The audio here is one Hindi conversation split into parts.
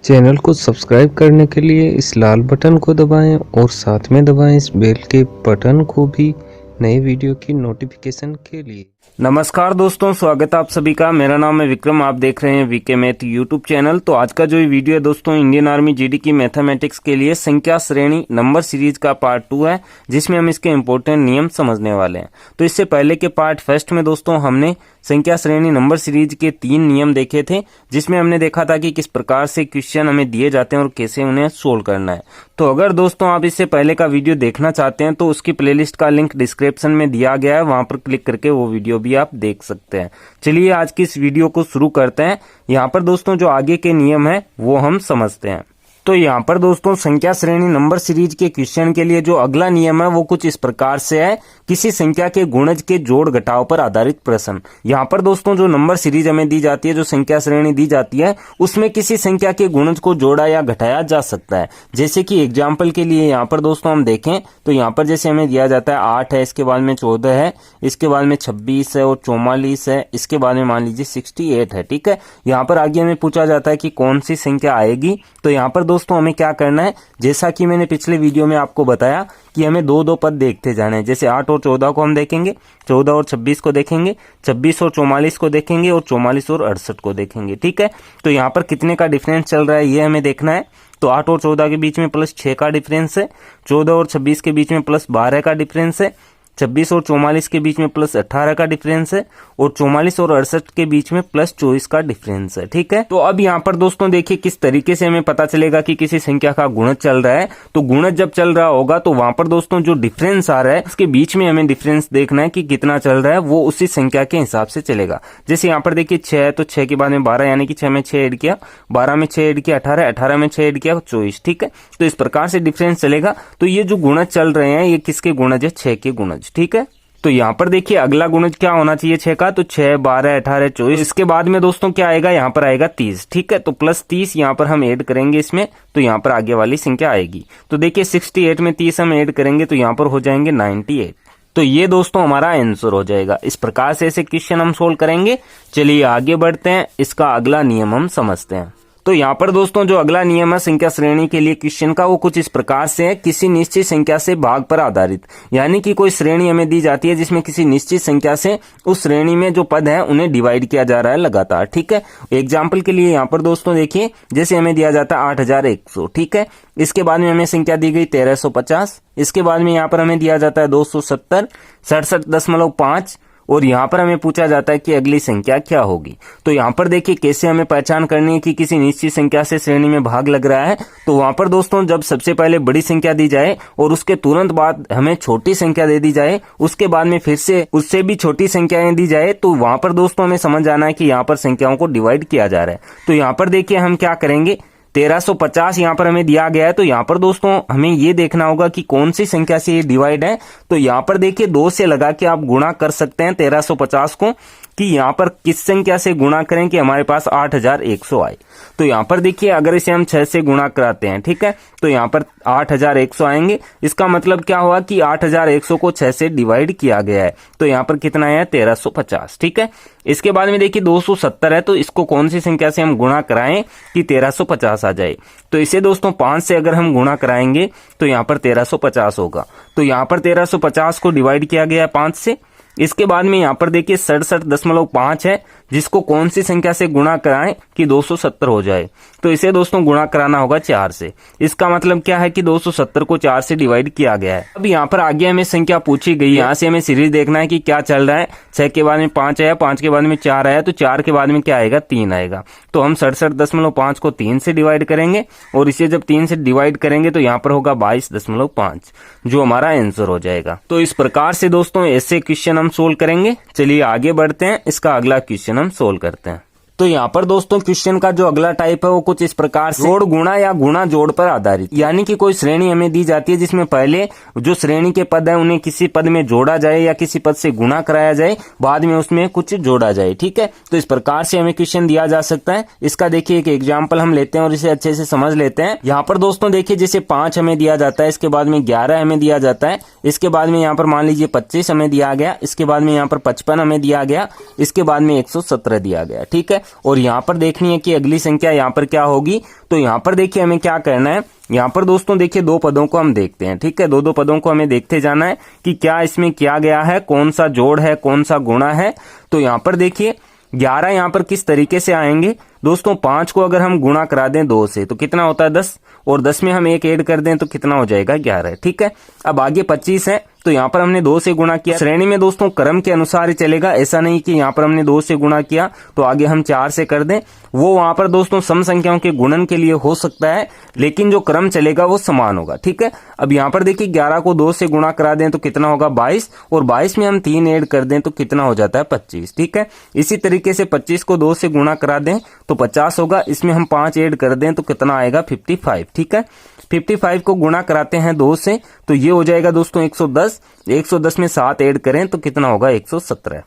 चैनल को सब्सक्राइब करने के लिए इस लाल बटन को दबाएं और साथ में दबाएं इस बेल के बटन को भी नए वीडियो की नोटिफिकेशन के लिए। नमस्कार दोस्तों, स्वागत है आप सभी का। मेरा नाम है विक्रम, आप देख रहे हैं वीके मैथ यूट्यूब चैनल। तो आज का जो ये वीडियो है दोस्तों, इंडियन आर्मी जीडी की मैथमेटिक्स के लिए संख्या श्रेणी नंबर सीरीज का पार्ट 2 है, जिसमें हम इसके इंपॉर्टेंट नियम समझने वाले हैं। तो इससे पहले के पार्ट फर्स्ट में दोस्तों हमने संख्या श्रेणी नंबर सीरीज के 3 नियम देखे थे, जिसमें हमने देखा था कि किस प्रकार से क्वेश्चन हमें दिए जाते हैं और कैसे उन्हें सोल्व करना है। तो अगर दोस्तों आप इससे पहले का वीडियो देखना चाहते हैं तो उसकी प्लेलिस्ट का लिंक डिस्क्रिप्शन में दिया गया है, वहां पर क्लिक करके वो वीडियो भी आप देख सकते हैं। चलिए आज की इस वीडियो को शुरू करते हैं। यहाँ पर दोस्तों जो आगे के नियम है वो हम समझते हैं। तो यहाँ पर दोस्तों संख्या श्रेणी नंबर सीरीज के क्वेश्चन के लिए जो अगला नियम है वो कुछ इस प्रकार से है, किसी संख्या के गुणज के जोड़ घटाव पर आधारित प्रश्न। यहाँ पर दोस्तों जो नंबर सीरीज हमें दी जाती है, जो संख्या श्रेणी दी जाती है, उसमें किसी संख्या के गुणज को जोड़ा या घटाया जा सकता है। जैसे कि एग्जाम्पल के लिए यहाँ पर दोस्तों हम देखें तो यहाँ पर जैसे हमें दिया जाता है 8 है, इसके बाद में 14 है, इसके बाद में 26 है और 44 है, इसके बाद में मान लीजिए 68 है। ठीक है, यहाँ पर आगे हमें पूछा जाता है कि कौन सी संख्या आएगी। तो यहाँ पर दोस्तों हमें क्या करना है, जैसा कि मैंने पिछले वीडियो में आपको बताया कि हमें दो पद देखते जाने हैं। जैसे 8 और 14 को हम देखेंगे, 14 और 26 को देखेंगे, 26 और 44 को देखेंगे और 44 और 68 को देखेंगे। ठीक है, तो यहाँ पर कितने का डिफरेंस चल रहा है ये हमें देखना है। तो 8 और 14 के बीच में +6 का डिफरेंस है, 14 और 26 के बीच में +12 का डिफरेंस है, 26 और 44 के बीच में +18 का डिफरेंस है और 44 और 68 के बीच में +24 का डिफरेंस है। ठीक है, तो अब यहाँ पर दोस्तों देखिए किस तरीके से हमें पता चलेगा कि किसी संख्या का गुणज चल रहा है। तो गुणज जब चल रहा होगा तो वहां पर दोस्तों जो डिफरेंस आ रहा है उसके बीच में हमें डिफरेंस देखना है कि कितना चल रहा है, वो उसी संख्या के हिसाब से चलेगा। जैसे यहाँ पर देखिए 6 है तो 6 के बाद में 12, यानी कि 6 में 6 ऐड किया, 12 में 6 ऐड किया 18, 18 में 6 ऐड किया 24। ठीक है, तो इस प्रकार से डिफरेंस चलेगा। तो ये जो गुणज चल रहे हैं ये किसके गुणज है, 6 के गुणज। ठीक है, तो यहाँ पर देखिए अगला गुणज क्या होना चाहिए 6 का, तो 6, 12, 18, 24। इसके बाद में दोस्तों क्या आएगा, यहाँ पर आएगा 30। ठीक है, तो +30 यहाँ पर हम ऐड करेंगे इसमें, तो यहाँ पर आगे वाली संख्या आएगी। तो देखिए 68 में 30 हम ऐड करेंगे तो यहाँ पर हो जाएंगे 98। तो ये दोस्तों हमारा आंसर हो जाएगा। इस प्रकार से ऐसे क्वेश्चन हम सोल्व करेंगे। चलिए आगे बढ़ते हैं, इसका अगला नियम हम समझते हैं। तो यहाँ पर दोस्तों जो अगला नियम है संख्या श्रेणी के लिए क्वेश्चन का, वो कुछ इस प्रकार से है, किसी निश्चित संख्या से भाग पर आधारित। यानी कि कोई श्रेणी हमें दी जाती है जिसमें किसी निश्चित संख्या से उस श्रेणी में जो पद है उन्हें डिवाइड किया जा रहा है लगातार। ठीक है, एग्जाम्पल के लिए यहाँ पर दोस्तों देखिए जैसे हमें दिया जाता है 8100। ठीक है, इसके बाद में हमें संख्या दी गई 1350, इसके बाद में यहाँ पर हमें दिया जाता है 270, 67.5 और यहाँ पर हमें पूछा जाता है कि अगली संख्या क्या होगी। तो यहाँ पर देखिए कैसे हमें पहचान करनी है कि किसी निश्चित संख्या से श्रेणी में भाग लग रहा है। तो वहां पर दोस्तों जब सबसे पहले बड़ी संख्या दी जाए और उसके तुरंत बाद हमें छोटी संख्या दे दी जाए, उसके बाद में फिर से उससे भी छोटी संख्याएं दी जाए, तो वहां पर दोस्तों हमें समझ आना है कि यहाँ पर संख्याओं को डिवाइड किया जा रहा है। तो यहाँ पर देखिए हम क्या करेंगे, 1350 यहाँ पर हमें दिया गया है, तो यहाँ पर दोस्तों हमें ये देखना होगा कि कौन सी संख्या से ये डिवाइड है। तो यहाँ पर देखिए 2 से लगा के आप गुणा कर सकते हैं 1350 को, कि यहाँ पर किस संख्या से गुणा करें कि हमारे पास 8100 आए। तो यहाँ पर देखिए अगर इसे हम 6 से गुणा कराते हैं, ठीक है, तो यहाँ पर 8100 आएंगे। इसका मतलब क्या हुआ कि 8100 को 6 से डिवाइड किया गया है। तो यहाँ पर कितना है 1350। ठीक है, इसके बाद में देखिए 270 है, तो इसको कौन सी संख्या से हम गुणा कराएं कि 1350 आ जाए। तो इसे दोस्तों 5 से अगर हम गुणा कराएंगे तो यहाँ पर 1350 होगा। तो यहाँ पर 1350 को डिवाइड किया गया है 5 से। इसके बाद में यहाँ पर देखिए 67.5 है, जिसको कौन सी संख्या से गुणा कराएं कि 270 हो जाए। तो इसे दोस्तों गुणा कराना होगा 4 से। इसका मतलब क्या है कि 270 को 4 से डिवाइड किया गया है। अब यहाँ पर आगे हमें संख्या पूछी गई है, यहाँ से हमें सीरीज देखना है कि क्या चल रहा है। 6 के बाद में 5 आया, 5 के बाद में 4 आया, तो 4 के बाद में क्या आएगा 3 आएगा। तो हम 67.5 को 3 से डिवाइड करेंगे और इसे जब 3 से डिवाइड करेंगे तो यहाँ पर होगा 22.5, जो हमारा आंसर हो जाएगा। तो इस प्रकार से दोस्तों ऐसे क्वेश्चन हम सोल्व करेंगे। चलिए आगे बढ़ते हैं, इसका अगला क्वेश्चन हम सोल्व करते हैं। तो यहाँ पर दोस्तों क्वेश्चन का जो अगला टाइप है वो कुछ इस प्रकार से जोड़ गुणा या गुणा जोड़ पर आधारित। यानी कि कोई श्रेणी हमें दी जाती है जिसमें पहले जो श्रेणी के पद है उन्हें किसी पद में जोड़ा जाए या किसी पद से गुणा कराया जाए, बाद में उसमें कुछ जोड़ा जाए। ठीक है, तो इस प्रकार से हमें क्वेश्चन दिया जा सकता है। इसका देखिए एक एग्जाम्पल हम लेते हैं और इसे अच्छे से समझ लेते हैं। यहाँ पर दोस्तों देखिए जैसे 5 हमें दिया जाता है, इसके बाद में 11 हमें दिया जाता है, इसके बाद में यहाँ पर मान लीजिए 25 हमें दिया गया, इसके बाद में यहाँ पर 55 हमें दिया गया, इसके बाद में 117 दिया गया। ठीक है, और यहाँ पर देखनी है कि अगली संख्या यहाँ पर क्या होगी। तो यहाँ पर देखिए हमें क्या करना है, यहाँ पर दोस्तों देखिए दो पदों को हम देखते हैं, ठीक है। दो पदों को हमें देखते जाना है कि क्या इसमें किया गया है, कौन सा जोड़ है, कौन सा गुणा है। तो यहाँ पर देखिए 11 यहाँ पर किस तरीके से आएंगे दोस्तों, 5 को अगर हम गुणा करा दें 2 से तो कितना होता है 10, और 10 में हम 1 ऐड कर दें तो कितना हो जाएगा 11, ठीक है। अब आगे 25 है, तो यहाँ पर हमने 2 से गुणा किया। श्रेणी में दोस्तों क्रम के अनुसार ही चलेगा, ऐसा नहीं कि यहाँ पर हमने 2 से गुणा किया तो आगे हम 4 से कर दें। वो वहां पर दोस्तों सम संख्याओं के गुणन के लिए हो सकता है, लेकिन जो क्रम चलेगा वो समान होगा, ठीक है। अब यहाँ पर देखिए 11 को 2 से गुणा करा दें तो कितना होगा 22, और 22 में हम 3 ऐड कर दें तो कितना हो जाता है 25, ठीक है। इसी तरीके से 25 को 2 से गुणा करा दें तो 50 होगा, इसमें हम 5 ऐड कर दें तो कितना आएगा 55, ठीक है। 55 को गुणा कराते हैं 2 से तो ये हो जाएगा दोस्तों 110, 110 में 7 ऐड करें तो कितना होगा 117।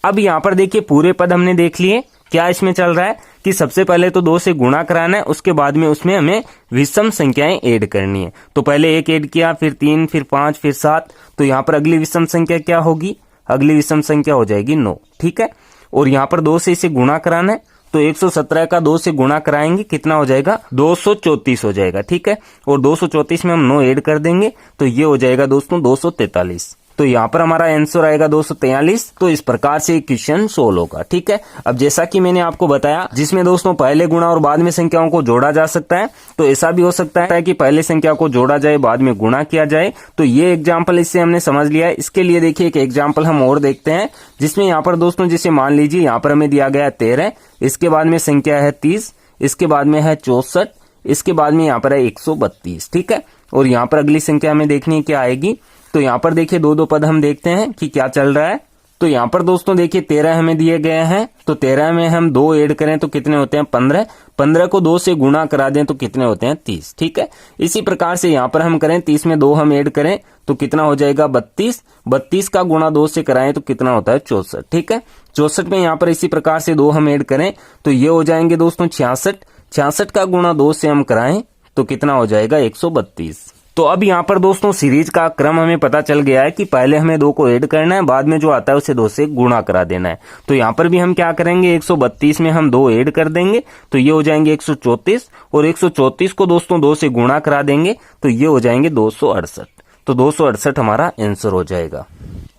अब यहाँ पर देखिए पूरे पद हमने देख लिए। क्या इसमें चल रहा है कि सबसे पहले तो 2 से गुणा कराना है, उसके बाद में उसमें हमें विषम संख्याएं ऐड करनी है। तो पहले 1 ऐड किया, फिर 3, फिर 5, फिर 7, तो यहाँ पर अगली विषम संख्या क्या होगी, अगली विषम संख्या हो जाएगी 9, ठीक है। और यहाँ पर 2 से इसे गुणा कराना है, तो 117 का 2 से गुणा कराएंगे कितना हो जाएगा 234 हो जाएगा, ठीक है। और 234 में हम 9 ऐड कर देंगे तो ये हो जाएगा दोस्तों 243। तो यहाँ पर हमारा आंसर आएगा 243। तो इस प्रकार से क्वेश्चन सोल्व होगा, ठीक है। अब जैसा कि मैंने आपको बताया, जिसमें दोस्तों पहले गुणा और बाद में संख्याओं को जोड़ा जा सकता है, तो ऐसा भी हो सकता है कि पहले संख्या को जोड़ा जाए बाद में गुणा किया जाए। तो ये एग्जाम्पल इससे हमने समझ लिया है। इसके लिए देखिए एक एग्जाम्पल हम और देखते हैं, जिसमें यहाँ पर दोस्तों जैसे मान लीजिए यहाँ पर हमें दिया गया है 13, इसके बाद में संख्या है 30, इसके बाद में है 64, इसके बाद में यहाँ पर है 132, ठीक है। और यहाँ पर अगली संख्या हमें देखनी है क्या आएगी। तो यहाँ पर देखिए दो पद हम देखते हैं कि क्या चल रहा है। तो यहाँ पर दोस्तों देखिए 13 हमें दिए गए हैं, तो 13 में हम 2 ऐड करें तो कितने होते हैं 15, 15 को 2 से गुणा करा दें तो कितने होते हैं 30, ठीक है। इसी प्रकार से यहाँ पर हम करें 30 में 2 हम ऐड करें तो कितना हो जाएगा 32, 32 का गुणा 2 से कराएं तो कितना होता है 64, ठीक है। 64 में यहाँ पर इसी प्रकार से 2 हम ऐड करें तो ये हो जाएंगे दोस्तों 66, 66 का गुणा 2 से हम कराएं तो कितना हो जाएगा 132। तो अब यहाँ पर दोस्तों सीरीज का क्रम हमें पता चल गया है कि पहले हमें 2 को ऐड करना है, बाद में जो आता है उसे 2 से गुणा करा देना है। तो यहाँ पर भी हम क्या करेंगे 132 में हम 2 ऐड कर देंगे तो ये हो जाएंगे 134, और 134 को दोस्तों 2 से गुणा करा देंगे तो ये हो जाएंगे 268। तो 268 हमारा आंसर हो जाएगा।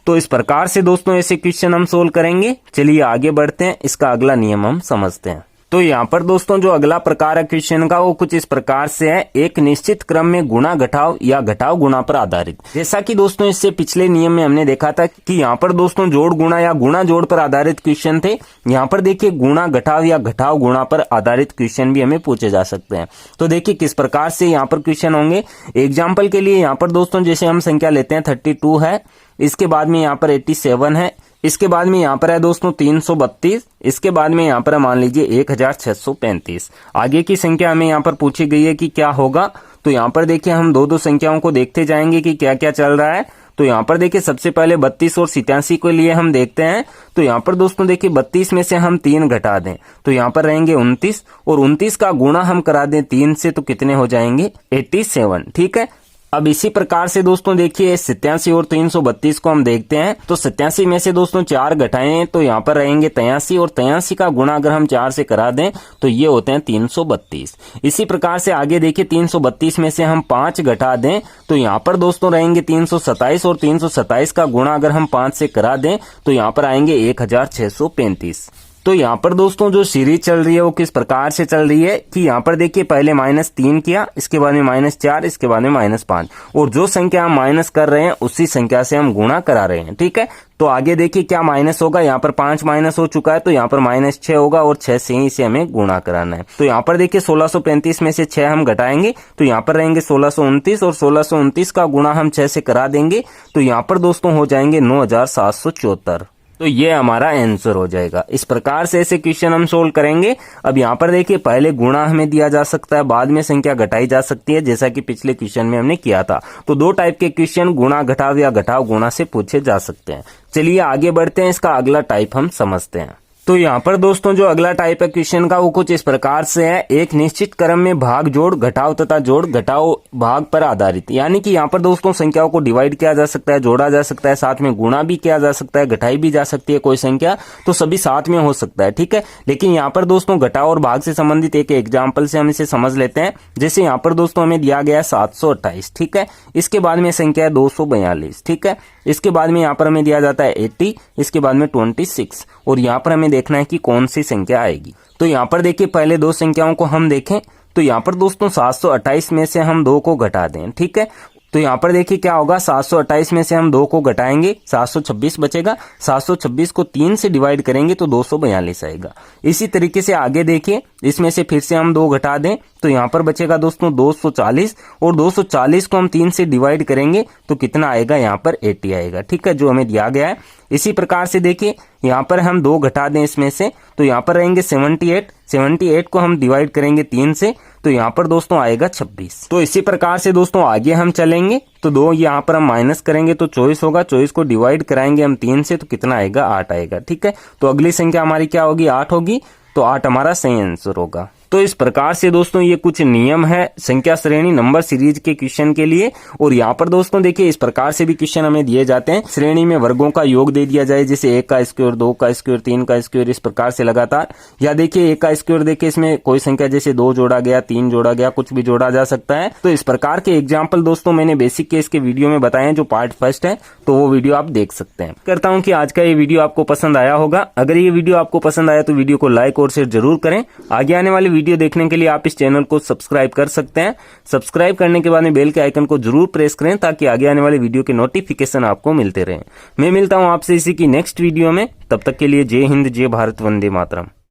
तो इस प्रकार से दोस्तों ऐसे क्वेश्चन हम सोल्व करेंगे। चलिए आगे बढ़ते हैं, इसका अगला नियम हम समझते हैं। तो यहाँ पर दोस्तों जो अगला प्रकार है क्वेश्चन का वो कुछ इस प्रकार से है, एक निश्चित क्रम में गुणा घटाव या घटाव गुणा पर आधारित। जैसा कि दोस्तों इससे पिछले नियम में हमने देखा था कि यहाँ पर दोस्तों जोड़ गुणा या गुणा जोड़ पर आधारित क्वेश्चन थे। यहाँ पर देखिए गुणा घटाव या घटाव गुणा पर आधारित क्वेश्चन भी हमें पूछे जा सकते हैं। तो देखिए किस प्रकार से यहाँ पर क्वेश्चन होंगे। एग्जाम्पल के लिए यहाँ पर दोस्तों जैसे हम संख्या लेते हैं 32 है, इसके बाद में यहाँ पर 87 है, इसके बाद में यहाँ पर है दोस्तों 332, इसके बाद में यहाँ पर मान लीजिए 1635। आगे की संख्या हमें यहाँ पर पूछी गई है कि क्या होगा। तो यहाँ पर देखिए हम दो संख्याओं को देखते जाएंगे कि क्या क्या चल रहा है। तो यहाँ पर देखिए सबसे पहले 32 और 87 के लिए हम देखते हैं। तो यहाँ पर दोस्तों देखिए 32 में से हम 3 घटा दें तो यहाँ पर रहेंगे 29, और 29 का गुणा हम करा दें 3 से तो कितने हो जाएंगे 87, ठीक है। अब इसी प्रकार से दोस्तों देखिए 87 और 332 को हम देखते हैं। तो 87 में से दोस्तों 4 घटाएं तो यहाँ पर रहेंगे 83, और 83 का गुणा अगर हम 4 से करा दें तो ये होते हैं 332। इसी प्रकार से आगे देखिए 332 में से हम 5 घटा दें तो यहाँ पर दोस्तों रहेंगे 327, और 327 का गुणा अगर हम 5 से करा दें तो यहाँ पर आएंगे 1635। तो यहाँ पर दोस्तों जो सीरीज चल रही है वो किस प्रकार से चल रही है कि यहाँ पर देखिए पहले -3 किया, इसके बाद में -4, इसके बाद में -5, और जो संख्या हम माइनस कर रहे हैं उसी संख्या से हम गुणा करा रहे हैं, ठीक है। तो आगे देखिए क्या माइनस होगा, यहाँ पर 5 माइनस हो चुका है तो यहाँ पर -6 होगा, और 6 से ही इसे हमें गुणा कराना है। तो यहाँ पर देखिए 1635 में से 6 हम घटाएंगे तो यहाँ पर रहेंगे 1629, और 1629 का गुणा हम 6 से करा देंगे तो यहाँ पर दोस्तों हो जाएंगे 9774। तो ये हमारा आंसर हो जाएगा। इस प्रकार से ऐसे क्वेश्चन हम सोल्व करेंगे। अब यहाँ पर देखिए पहले गुणा हमें दिया जा सकता है, बाद में संख्या घटाई जा सकती है, जैसा कि पिछले क्वेश्चन में हमने किया था। तो 2 टाइप के क्वेश्चन गुणा घटाव या घटाव गुणा से पूछे जा सकते हैं। चलिए आगे बढ़ते हैं, इसका अगला टाइप हम समझते हैं। तो यहाँ पर दोस्तों जो अगला टाइप है क्वेश्चन का वो कुछ इस प्रकार से है। एक निश्चित क्रम में भाग जोड़ घटाव तथा जोड़ घटाव भाग पर आधारित, यानी कि यहाँ पर दोस्तों संख्याओं को डिवाइड किया जा सकता है, जोड़ा जा सकता है, साथ में गुणा भी किया जा सकता है, घटाई भी जा सकती है कोई संख्या, तो सभी साथ में हो सकता है, ठीक है। लेकिन यहाँ पर दोस्तों घटाव और भाग से संबंधित एक एग्जाम्पल से हम इसे समझ लेते हैं। जैसे यहाँ पर दोस्तों हमें दिया गया है 728, ठीक है। इसके बाद में संख्या है 242, ठीक है। इसके बाद में यहाँ पर हमें दिया जाता है 80, इसके बाद में 26, और यहाँ पर हमें देखना है कि कौन सी संख्या आएगी। तो यहाँ पर देखिए पहले दो संख्याओं को हम देखें तो यहाँ पर दोस्तों 728 में से हम 2 को घटा दें, ठीक है। तो यहाँ पर देखिए क्या होगा, 728 में से हम 2 को घटाएंगे 726 बचेगा, 726 को 3 से डिवाइड करेंगे तो 242 आएगा। इसी तरीके से आगे देखिए, इसमें से फिर से हम 2 घटा दें तो यहाँ पर बचेगा दोस्तों 240, और 240 को हम 3 से डिवाइड करेंगे तो कितना आएगा, यहाँ पर 80 आएगा, ठीक है, जो हमें दिया गया है। इसी प्रकार से देखिए यहाँ पर हम 2 घटा दें इसमें से तो यहाँ पर रहेंगे 78 को हम डिवाइड करेंगे 3 से तो यहाँ पर दोस्तों आएगा 26। तो इसी प्रकार से दोस्तों आगे हम चलेंगे तो 2 यहाँ पर हम माइनस करेंगे तो 24 होगा, 24 को डिवाइड कराएंगे हम 3 से तो कितना आएगा, 8 आएगा, ठीक है। तो अगली संख्या हमारी क्या होगी, 8 होगी, तो 8 हमारा सही आंसर होगा। तो इस प्रकार से दोस्तों ये कुछ नियम है संख्या श्रेणी नंबर सीरीज के क्वेश्चन के लिए। और यहाँ पर दोस्तों देखिए इस प्रकार से भी क्वेश्चन हमें दिए जाते हैं, श्रेणी में वर्गों का योग दे दिया जाए, जैसे 1 का स्क्वायर, 2 का स्क्वायर, 3 का स्क्वायर, इस प्रकार से लगातार। या देखिए 1 का स्क्वायर देखिए इसमें कोई संख्या जैसे 2 जोड़ा गया, 3 जोड़ा गया, कुछ भी जोड़ा जा सकता है। तो इस प्रकार के एग्जाम्पल दोस्तों मैंने बेसिक केस के वीडियो में बताए हैं, जो पार्ट फर्स्ट है, तो वो वीडियो आप देख सकते हैं। करता हूँ कि आज का ये वीडियो आपको पसंद आया होगा। अगर ये वीडियो आपको पसंद आया तो वीडियो को लाइक और शेयर जरूर करें। आगे आने वाली वीडियो देखने के लिए आप इस चैनल को सब्सक्राइब कर सकते हैं। सब्सक्राइब करने के बाद में बेल के आइकन को जरूर प्रेस करें ताकि आगे आने वाली वीडियो के नोटिफिकेशन आपको मिलते रहें। मैं मिलता हूं आपसे इसी की नेक्स्ट वीडियो में, तब तक के लिए जय हिंद, जय भारत, वंदे मातरम।